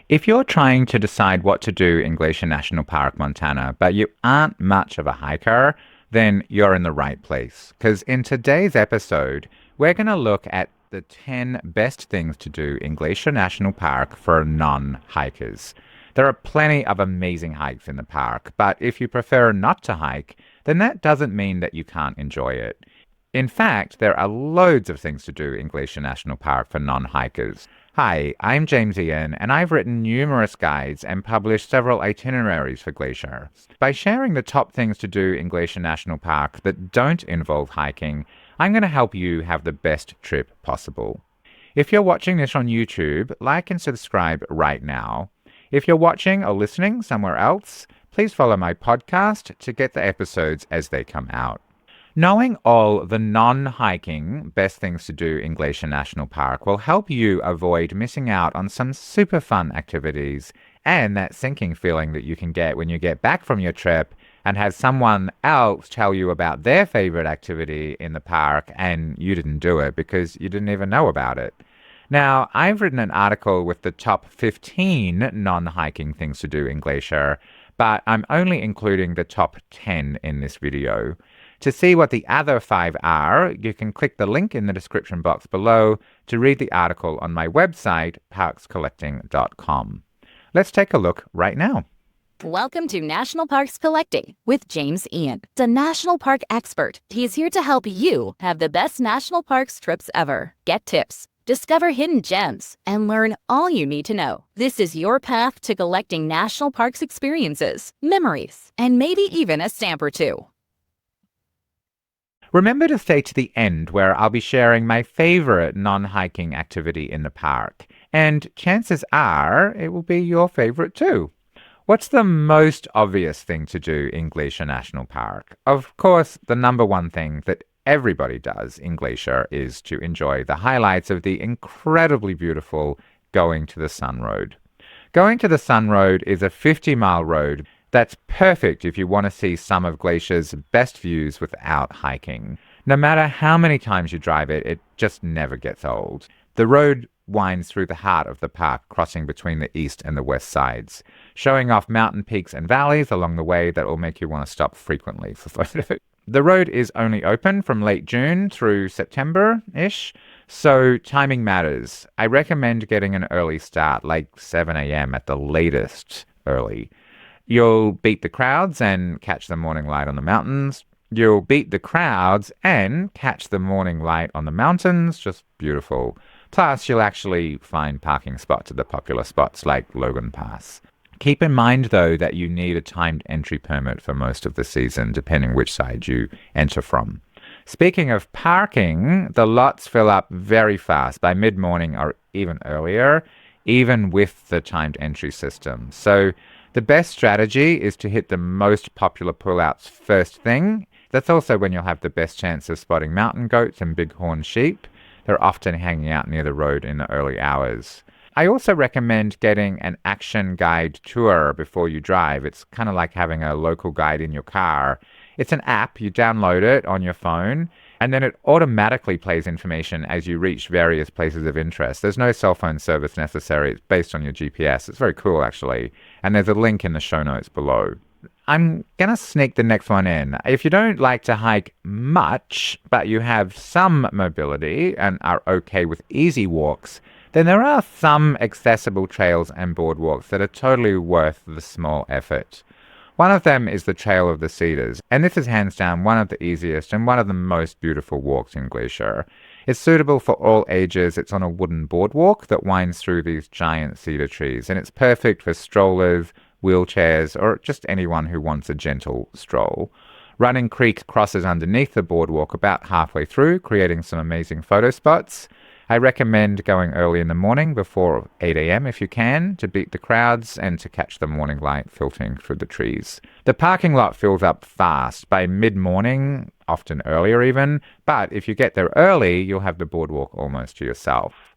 If you're trying to decide what to do in Glacier National Park, Montana, but you aren't much of a hiker, then you're in the right place. Because in today's episode, we're going to look at the 10 best things to do in Glacier National Park for non-hikers. There are plenty of amazing hikes in the park, but if you prefer not to hike, then that doesn't mean that you can't enjoy it. In fact, there are loads of things to do in Glacier National Park for non-hikers. Hi, I'm James Ian, and I've written numerous guides and published several itineraries for Glacier. By sharing the top things to do in Glacier National Park that don't involve hiking, I'm going to help you have the best trip possible. If you're watching this on YouTube, like and subscribe right now. If you're watching or listening somewhere else, please follow my podcast to get the episodes as they come out. Knowing all the non-hiking best things to do in Glacier National Park will help you avoid missing out on some super fun activities and that sinking feeling that you can get when you get back from your trip and have someone else tell you about their favorite activity in the park and you didn't do it because you didn't even know about it. Now, I've written an article with the top 15 non-hiking things to do in Glacier, but I'm only including the top 10 in this video. To see what the other 5 are, you can click the link in the description box below to read the article on my website, parkscollecting.com. Let's take a look right now. Welcome to National Parks Collecting with James Ian, the National Park expert. He's here to help you have the best national parks trips ever. Get tips, discover hidden gems, and learn all you need to know. This is your path to collecting national parks experiences, memories, and maybe even a stamp or two. Remember to stay to the end where I'll be sharing my favorite non-hiking activity in the park. And chances are it will be your favorite too. What's the most obvious thing to do in Glacier National Park? Of course, the number one thing that everybody does in Glacier is to enjoy the highlights of the incredibly beautiful Going to the Sun Road. Going to the Sun Road is a 50-mile road that's perfect if you want to see some of Glacier's best views without hiking. No matter how many times you drive it, it just never gets old. The road winds through the heart of the park, crossing between the east and the west sides, showing off mountain peaks and valleys along the way that will make you want to stop frequently for photos. The road is only open from late June through September-ish, so timing matters. I recommend getting an early start, like 7 a.m. at the latest early. You'll beat the crowds and catch the morning light on the mountains. You'll beat the crowds and catch the morning light on the mountains. Just beautiful. Plus, you'll actually find parking spots at the popular spots like Logan Pass. Keep in mind, though, that you need a timed entry permit for most of the season, depending which side you enter from. Speaking of parking, the lots fill up very fast by mid-morning or even earlier, even with the timed entry system. So the best strategy is to hit the most popular pullouts first thing. That's also when you'll have the best chance of spotting mountain goats and bighorn sheep. They're often hanging out near the road in the early hours. I also recommend getting an action guide tour before you drive. It's kind of like having a local guide in your car. It's an app, you download it on your phone, and then it automatically plays information as you reach various places of interest. There's no cell phone service necessary. It's based on your GPS. It's very cool, actually. And there's a link in the show notes below. I'm going to sneak the next one in. If you don't like to hike much, but you have some mobility and are okay with easy walks, then there are some accessible trails and boardwalks that are totally worth the small effort. One of them is the Trail of the Cedars, and this is hands down one of the easiest and one of the most beautiful walks in Glacier. It's suitable for all ages. It's on a wooden boardwalk that winds through these giant cedar trees, and it's perfect for strollers, wheelchairs, or just anyone who wants a gentle stroll. Running Creek crosses underneath the boardwalk about halfway through, creating some amazing photo spots. I recommend going early in the morning before 8 a.m. if you can, to beat the crowds and to catch the morning light filtering through the trees. The parking lot fills up fast by mid-morning, often earlier even, but if you get there early, you'll have the boardwalk almost to yourself.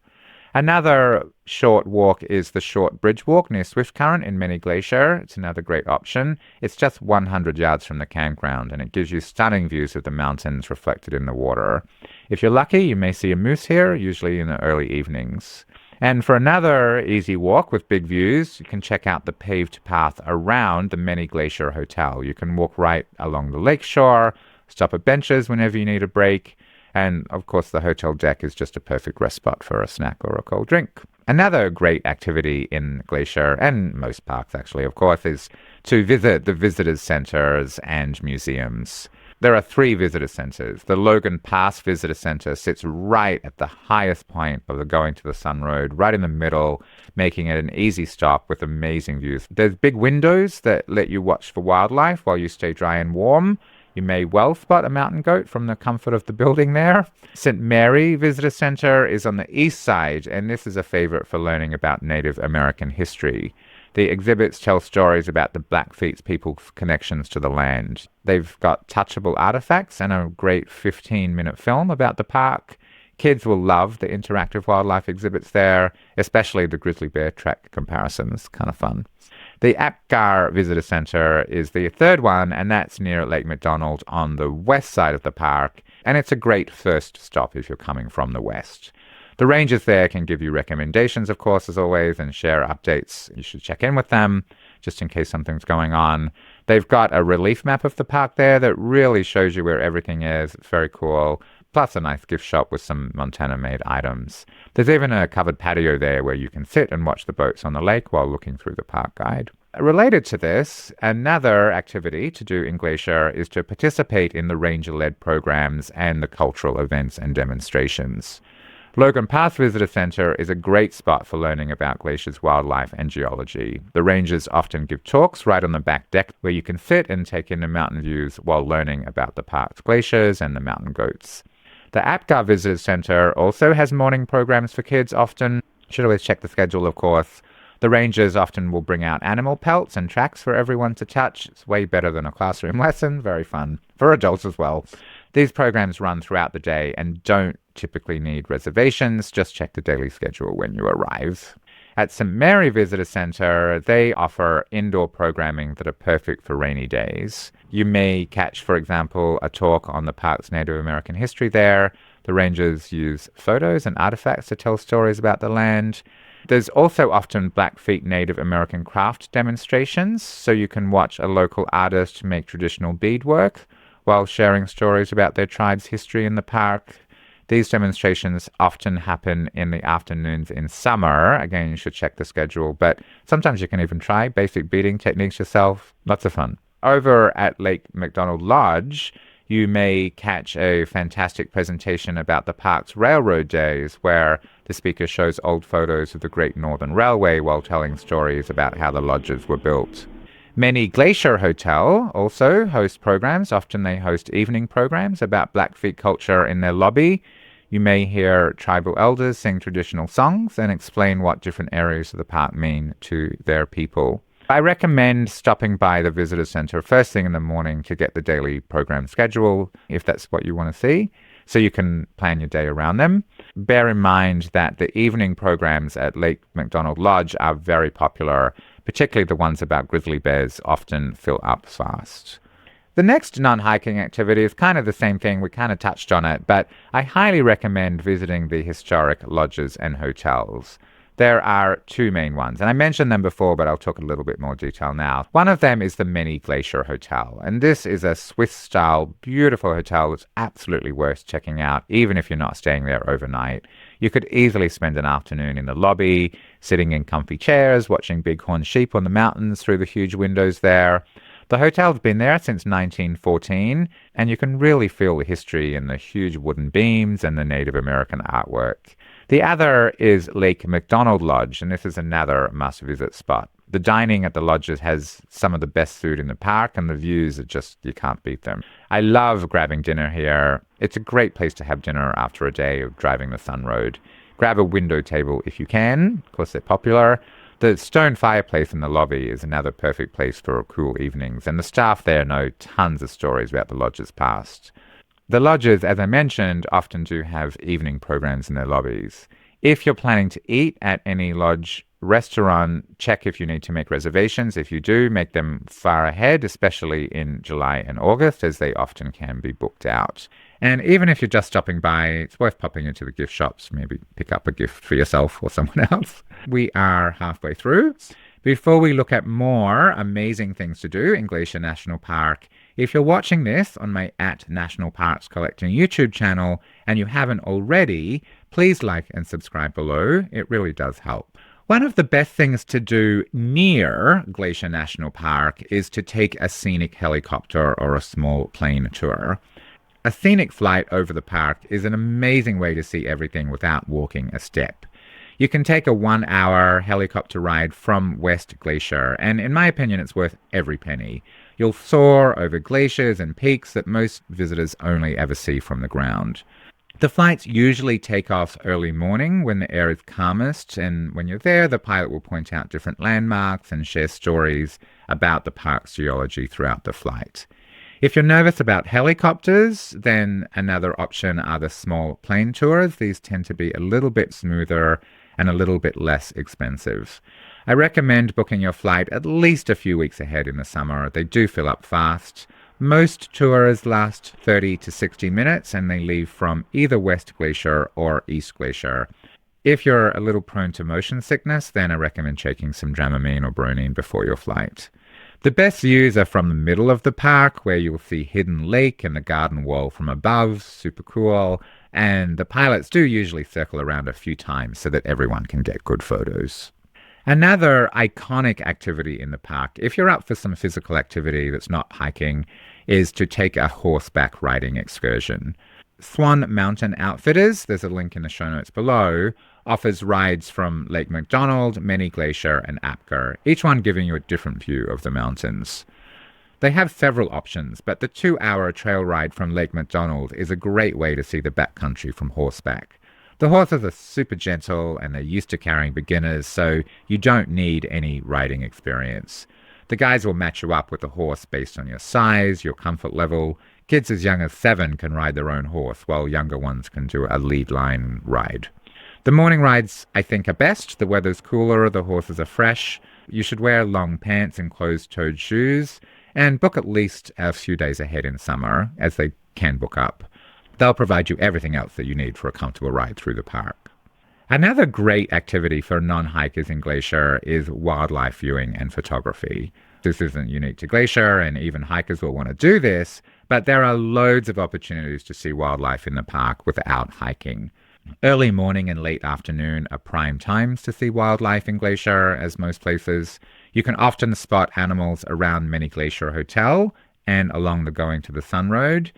Another short walk is the Short Bridge Walk near Swift Current in Mini Glacier. It's another great option. It's just 100 yards from the campground, and it gives you stunning views of the mountains reflected in the water. If you're lucky, you may see a moose here, usually in the early evenings. And for another easy walk with big views, you can check out the paved path around the Many Glacier Hotel. You can walk right along the lakeshore, stop at benches whenever you need a break, and of course the hotel deck is just a perfect rest spot for a snack or a cold drink. Another great activity in Glacier, and most parks actually, of course, is to visit the visitors centers and museums. There are 3 visitor centers. The Logan Pass Visitor Center sits right at the highest point of the Going to the Sun Road, right in the middle, making it an easy stop with amazing views. There's big windows that let you watch for wildlife while you stay dry and warm. You may well spot a mountain goat from the comfort of the building there. St. Mary Visitor Center is on the east side, and this is a favorite for learning about Native American history. The exhibits tell stories about the Blackfeet people's connections to the land. They've got touchable artifacts and a great 15-minute film about the park. Kids will love the interactive wildlife exhibits there, especially the grizzly bear track comparisons. Kind of fun. The Apgar Visitor Center is the 3rd one, and that's near Lake McDonald on the west side of the park, and it's a great first stop if you're coming from the west. The rangers there can give you recommendations, of course, as always, and share updates. You should check in with them just in case something's going on. They've got a relief map of the park there that really shows you where everything is. It's very cool. Plus a nice gift shop with some Montana-made items. There's even a covered patio there where you can sit and watch the boats on the lake while looking through the park guide. Related to this, another activity to do in Glacier is to participate in the ranger-led programs and the cultural events and demonstrations. Logan Pass Visitor Center is a great spot for learning about Glacier's wildlife and geology. The rangers often give talks right on the back deck where you can sit and take in the mountain views while learning about the park's glaciers and the mountain goats. The Apgar Visitor Center also has morning programs for kids often. You should always check the schedule, of course. The rangers often will bring out animal pelts and tracks for everyone to touch. It's way better than a classroom lesson. Very fun. For adults as well. These programs run throughout the day and don't typically need reservations. Just check the daily schedule when you arrive. At St. Mary Visitor Center, they offer indoor programming that are perfect for rainy days. You may catch, for example, a talk on the park's Native American history there. The rangers use photos and artifacts to tell stories about the land. There's also often Blackfeet Native American craft demonstrations, so you can watch a local artist make traditional beadwork while sharing stories about their tribe's history in the park. These demonstrations often happen in the afternoons in summer. Again, you should check the schedule, but sometimes you can even try basic beading techniques yourself. Lots of fun. Over at Lake McDonald Lodge, you may catch a fantastic presentation about the park's railroad days, where the speaker shows old photos of the Great Northern Railway while telling stories about how the lodges were built. Many Glacier Hotel also host programs. Often they host evening programs about Blackfeet culture in their lobby. You may hear tribal elders sing traditional songs and explain what different areas of the park mean to their people. I recommend stopping by the visitor center first thing in the morning to get the daily program schedule, if that's what you want to see, so you can plan your day around them. Bear in mind that the evening programs at Lake McDonald Lodge are very popular, particularly the ones about grizzly bears often fill up fast. The next non-hiking activity is kind of the same thing. We kind of touched on it, but I highly recommend visiting the historic lodges and hotels. There are 2 main ones, and I mentioned them before, but I'll talk a little bit more detail now. One of them is the Many Glacier Hotel, and this is a Swiss-style, beautiful hotel that's absolutely worth checking out, even if you're not staying there overnight. You could easily spend an afternoon in the lobby, sitting in comfy chairs, watching bighorn sheep on the mountains through the huge windows there. The hotel's been there since 1914, and you can really feel the history in the huge wooden beams and the Native American artwork. The other is Lake McDonald Lodge, and this is another must-visit spot. The dining at the lodges has some of the best food in the park, and the views are just, you can't beat them. I love grabbing dinner here. It's a great place to have dinner after a day of driving the Sun Road. Grab a window table if you can. Of course, they're popular. The stone fireplace in the lobby is another perfect place for cool evenings, and the staff there know tons of stories about the lodge's past. The lodges, as I mentioned, often do have evening programs in their lobbies. If you're planning to eat at any lodge, Restaurant, check if you need to make reservations. If you do, make them far ahead, especially in July and August, as they often can be booked out. And even if you're just stopping by, it's worth popping into the gift shops, maybe pick up a gift for yourself or someone else. We are halfway through. Before we look at more amazing things to do in Glacier National Park, if you're watching this on my @National Parks Collecting YouTube channel and you haven't already, please like and subscribe below. It really does help. One of the best things to do near Glacier National Park is to take a scenic helicopter or a small plane tour. A scenic flight over the park is an amazing way to see everything without walking a step. You can take a 1-hour helicopter ride from West Glacier, and in my opinion, it's worth every penny. You'll soar over glaciers and peaks that most visitors only ever see from the ground. The flights usually take off early morning when the air is calmest, and when you're there, the pilot will point out different landmarks and share stories about the park's geology throughout the flight. If you're nervous about helicopters, then another option are the small plane tours. These tend to be a little bit smoother and a little bit less expensive. I recommend booking your flight at least a few weeks ahead in the summer. They do fill up fast. Most tours last 30 to 60 minutes and they leave from either West Glacier or East Glacier. If you're a little prone to motion sickness, then I recommend taking some Dramamine or Bronine before your flight. The best views are from the middle of the park, where you'll see Hidden Lake and the garden wall from above, super cool, and the pilots do usually circle around a few times so that everyone can get good photos. Another iconic activity in the park, if you're up for some physical activity that's not hiking, is to take a horseback riding excursion. Swan Mountain Outfitters, there's a link in the show notes below, offers rides from Lake McDonald, Many Glacier, and Apgar, each one giving you a different view of the mountains. They have several options, but the 2-hour trail ride from Lake McDonald is a great way to see the backcountry from horseback. The horses are super gentle and they're used to carrying beginners, so you don't need any riding experience. The guides will match you up with a horse based on your size, your comfort level. Kids as young as 7 can ride their own horse, while younger ones can do a lead line ride. The morning rides, I think, are best. The weather's cooler, the horses are fresh. You should wear long pants and closed-toed shoes, and book at least a few days ahead in summer, as they can book up. They'll provide you everything else that you need for a comfortable ride through the park. Another great activity for non-hikers in Glacier is wildlife viewing and photography. This isn't unique to Glacier, and even hikers will want to do this, but there are loads of opportunities to see wildlife in the park without hiking. Early morning and late afternoon are prime times to see wildlife in Glacier, as most places. You can often spot animals around Many Glacier Hotel and along the Going to the Sun Road.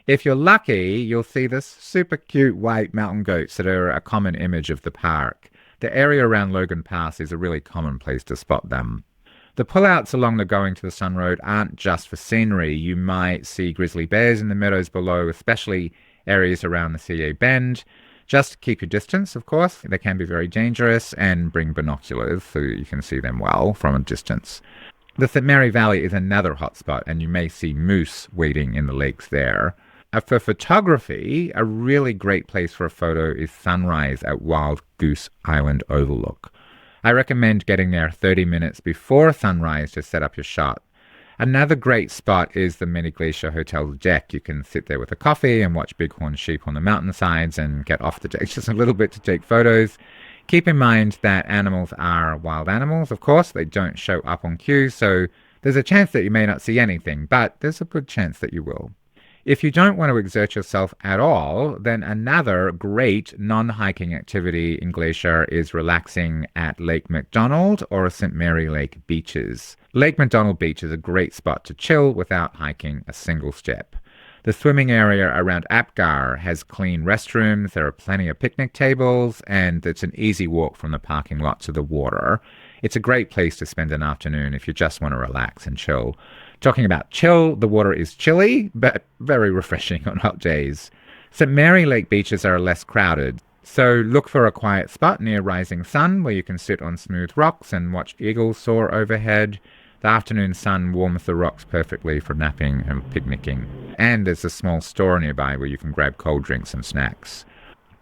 If you're lucky, you'll see this super cute white mountain goats that are a common image of the park. The area around Logan Pass is a really common place to spot them. The pullouts along the Going to the Sun Road aren't just for scenery. You might see grizzly bears in the meadows below, especially areas around the CA Bend. Just keep your distance, of course. They can be very dangerous, and bring binoculars so you can see them well from a distance. The St. Mary Valley is another hotspot, and you may see moose wading in the lakes there. For photography, a really great place for a photo is sunrise at Wild Goose Island Overlook. I recommend getting there 30 minutes before sunrise to set up your shot. Another great spot is the Many Glacier Hotel deck. You can sit there with a coffee and watch bighorn sheep on the mountainsides and get off the deck just a little bit to take photos. Keep in mind that animals are wild animals, of course. They don't show up on cue, so there's a chance that you may not see anything, but there's a good chance that you will. If you don't want to exert yourself at all, then another great non-hiking activity in Glacier is relaxing at Lake McDonald or St. Mary Lake beaches. Lake McDonald Beach is a great spot to chill without hiking a single step. The swimming area around Apgar has clean restrooms, there are plenty of picnic tables, and it's an easy walk from the parking lot to the water. It's a great place to spend an afternoon if you just want to relax and chill. Talking about chill, the water is chilly, but very refreshing on hot days. St. Mary Lake beaches are less crowded, so look for a quiet spot near rising sun where you can sit on smooth rocks and watch eagles soar overhead. The afternoon sun warms the rocks perfectly for napping and picnicking. And there's a small store nearby where you can grab cold drinks and snacks.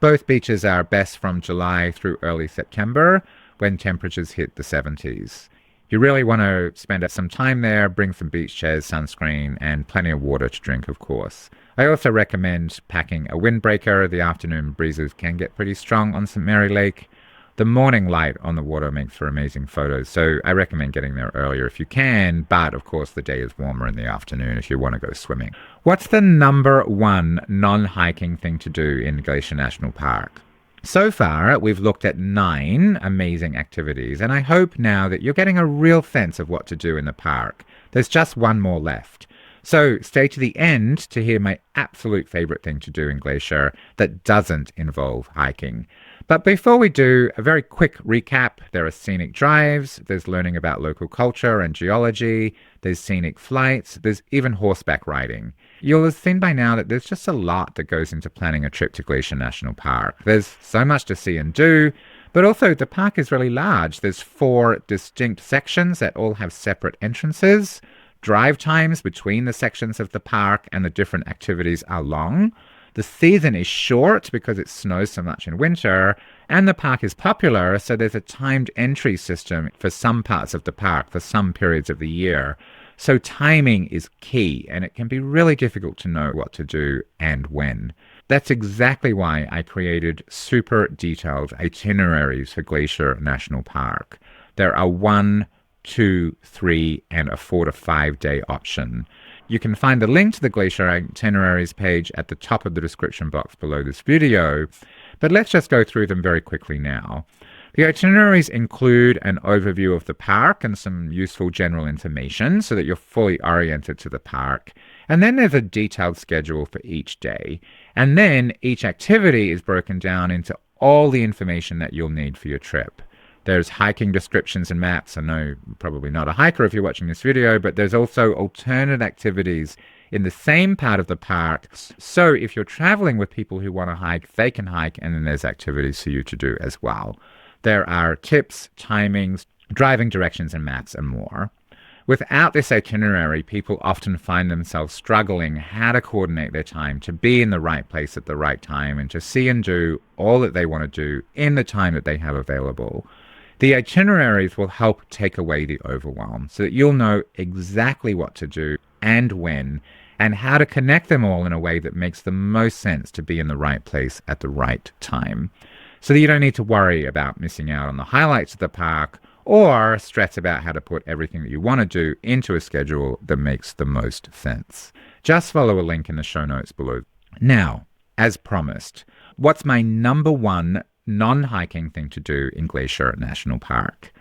Both beaches are best from July through early September, when temperatures hit the 70s. You really want to spend some time there, bring some beach chairs, sunscreen, and plenty of water to drink, of course. I also recommend packing a windbreaker. The afternoon breezes can get pretty strong on St. Mary Lake. The morning light on the water makes for amazing photos, so I recommend getting there earlier if you can, but of course the day is warmer in the afternoon if you want to go swimming. What's the number one non-hiking thing to do in Glacier National Park? So far, we've looked at 9 amazing activities, and I hope now that you're getting a real sense of what to do in the park. There's just one more left. So stay to the end to hear my absolute favorite thing to do in Glacier that doesn't involve hiking. But before we do, a very quick recap. There are scenic drives, there's learning about local culture and geology, there's scenic flights, there's even horseback riding. You'll have seen by now that there's just a lot that goes into planning a trip to Glacier National Park. There's so much to see and do, but also the park is really large. There's 4 distinct sections that all have separate entrances. Drive times between the sections of the park and the different activities are long. The season is short because it snows so much in winter, and the park is popular, so there's a timed entry system for some parts of the park for some periods of the year. So timing is key, and it can be really difficult to know what to do and when. That's exactly why I created super detailed itineraries for Glacier National Park. There are 1, 2, 3, and a 4 to 5 day option. You can find the link to the Glacier Itineraries page at the top of the description box below this video, but let's just go through them very quickly now. The itineraries include an overview of the park and some useful general information so that you're fully oriented to the park. And then there's a detailed schedule for each day. And then each activity is broken down into all the information that you'll need for your trip. There's hiking descriptions and maps. I know you're probably not a hiker if you're watching this video, but there's also alternate activities in the same part of the park. So if you're traveling with people who want to hike, they can hike, and then there's activities for you to do as well. There are tips, timings, driving directions and maps and more. Without this itinerary, people often find themselves struggling how to coordinate their time to be in the right place at the right time and to see and do all that they want to do in the time that they have available. The itineraries will help take away the overwhelm so that you'll know exactly what to do and when, and how to connect them all in a way that makes the most sense to be in the right place at the right time. So that you don't need to worry about missing out on the highlights of the park or stress about how to put everything that you want to do into a schedule that makes the most sense. Just follow a link in the show notes below. Now, as promised, what's my number one non-hiking thing to do in Glacier National Park?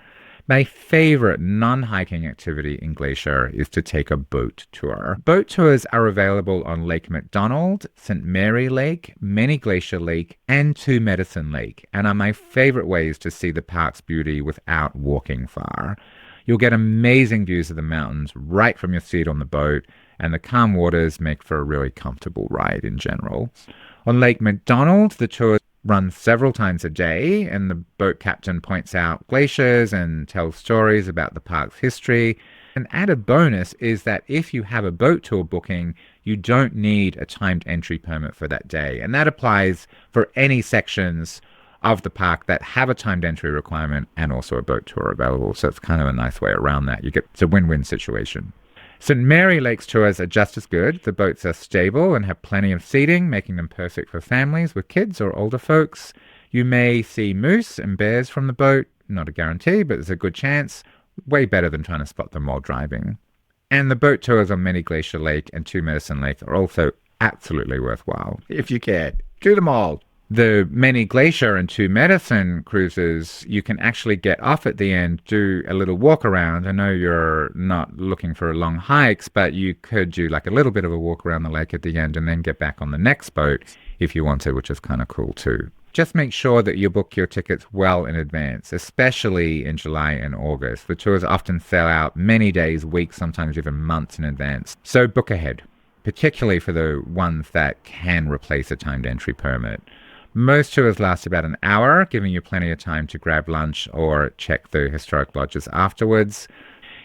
My favorite non-hiking activity in Glacier is to take a boat tour. Boat tours are available on Lake McDonald, St. Mary Lake, Many Glacier Lake, and Two Medicine Lake, and are my favorite ways to see the park's beauty without walking far. You'll get amazing views of the mountains right from your seat on the boat, and the calm waters make for a really comfortable ride in general. On Lake McDonald, the tour runs several times a day, and the boat captain points out glaciers and tells stories about the park's history. An added bonus is that if you have a boat tour booking, you don't need a timed entry permit for that day, and that applies for any sections of the park that have a timed entry requirement and also a boat tour available. So it's kind of a nice way around that. It's a win-win situation. St. Mary Lake's tours are just as good. The boats are stable and have plenty of seating, making them perfect for families with kids or older folks. You may see moose and bears from the boat. Not a guarantee, but there's a good chance. Way better than trying to spot them while driving. And the boat tours on Many Glacier Lake and Two Medicine Lake are also absolutely worthwhile. If you can, do them all. The Many Glacier and Two Medicine cruises, you can actually get off at the end, do a little walk around. I know you're not looking for long hikes, but you could do like a little bit of a walk around the lake at the end and then get back on the next boat if you want to, which is kind of cool too. Just make sure that you book your tickets well in advance, especially in July and August. The tours often sell out many days, weeks, sometimes even months in advance. So book ahead, particularly for the ones that can replace a timed entry permit. Most tours last about an hour, giving you plenty of time to grab lunch or check the historic lodges afterwards.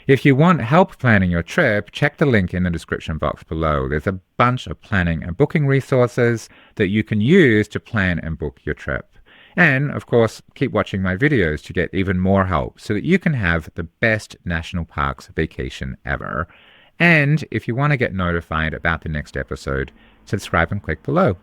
If you want help planning your trip, check the link in the description box below. There's a bunch of planning and booking resources that you can use to plan and book your trip. And, of course, keep watching my videos to get even more help so that you can have the best national parks vacation ever. And if you want to get notified about the next episode, subscribe and click below.